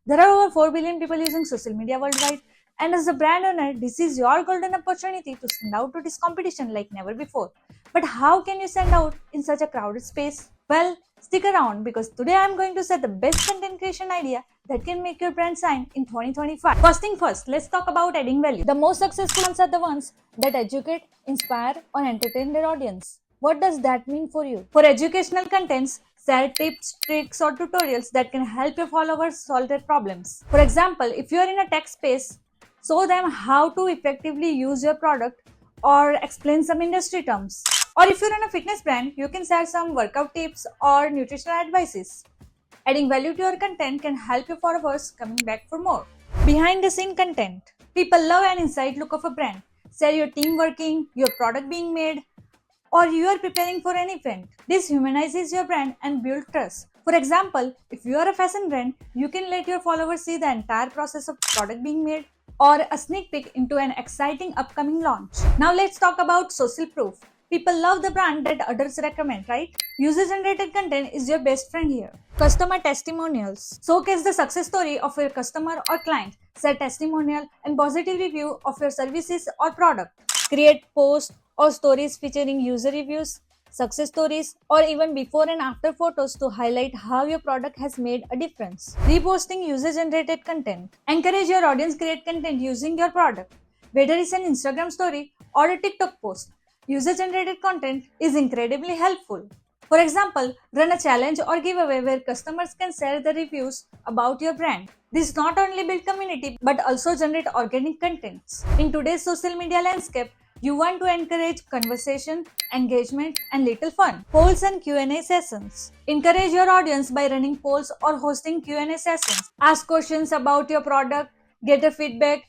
There are over 4 billion people using social media worldwide, and as a brand owner, this is your golden opportunity to stand out to this competition like never before. But how can you stand out in such a crowded space? Well, stick around because today I am going to set the best content creation idea that can make your brand shine in 2025. First thing first, let's talk about adding value. The most successful ones are the ones that educate, inspire, or entertain their audience. What does that mean for you? For educational contents, share tips, tricks, or tutorials that can help your followers solve their problems. For example, if you are in a tech space, show them how to effectively use your product or explain some industry terms. Or if you're in a fitness brand, you can share some workout tips or nutritional advices. Adding value to your content can help your followers coming back for more. Behind the scene content. People love an inside look of a brand. Share your team working, your product being made, or you are preparing for an event. This humanizes your brand and builds trust. For example, if you are a fashion brand, you can let your followers see the entire process of product being made or a sneak peek into an exciting upcoming launch. Now let's talk about social proof. People love the brand that others recommend, right? User-generated content is your best friend here. Customer testimonials. Showcase the success story of your customer or client. Share testimonial and positive review of your services or product. Create posts or stories featuring user reviews, success stories, or even before and after photos to highlight how your product has made a difference. Reposting user-generated content. Encourage your audience create content using your product. Whether it's an Instagram story or a TikTok post, user-generated content is incredibly helpful. For example, run a challenge or giveaway where customers can share the reviews about your brand. This not only build community but also generate organic contents. In today's social media landscape, you want to encourage conversation, engagement, and little fun. Polls and Q&A sessions. Encourage your audience by running polls or hosting Q&A sessions. Ask questions about your product, get a feedback,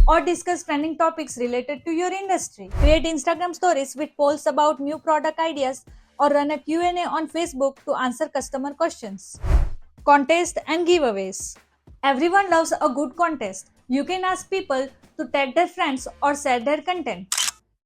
or discuss trending topics related to your industry. Create Instagram stories with polls about new product ideas or run a Q&A on Facebook to answer customer questions. Contest and giveaways. Everyone loves a good contest. You can ask people to tag their friends or share their content.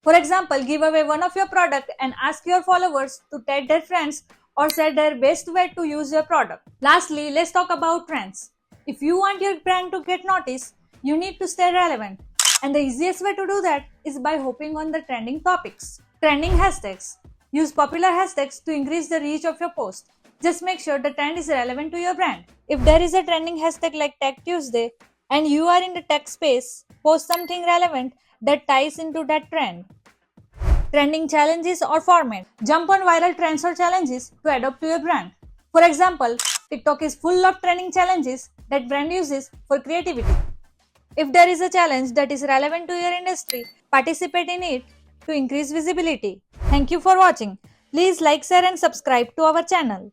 For example, give away one of your product and ask your followers to tag their friends or share their best way to use your product. Lastly, let's talk about trends. If you want your brand to get noticed, you need to stay relevant. And the easiest way to do that is by hopping on the trending topics. Trending hashtags. Use popular hashtags to increase the reach of your post. Just make sure the trend is relevant to your brand. If there is a trending hashtag like Tech Tuesday and you are in the tech space, post something relevant that ties into that trend. Trending challenges or format. Jump on viral trends or challenges to adopt to your brand. For example, TikTok is full of trending challenges that brand uses for creativity. If there is a challenge that is relevant to your industry, participate in it to increase visibility. Thank you for watching. Please like, share and subscribe to our channel.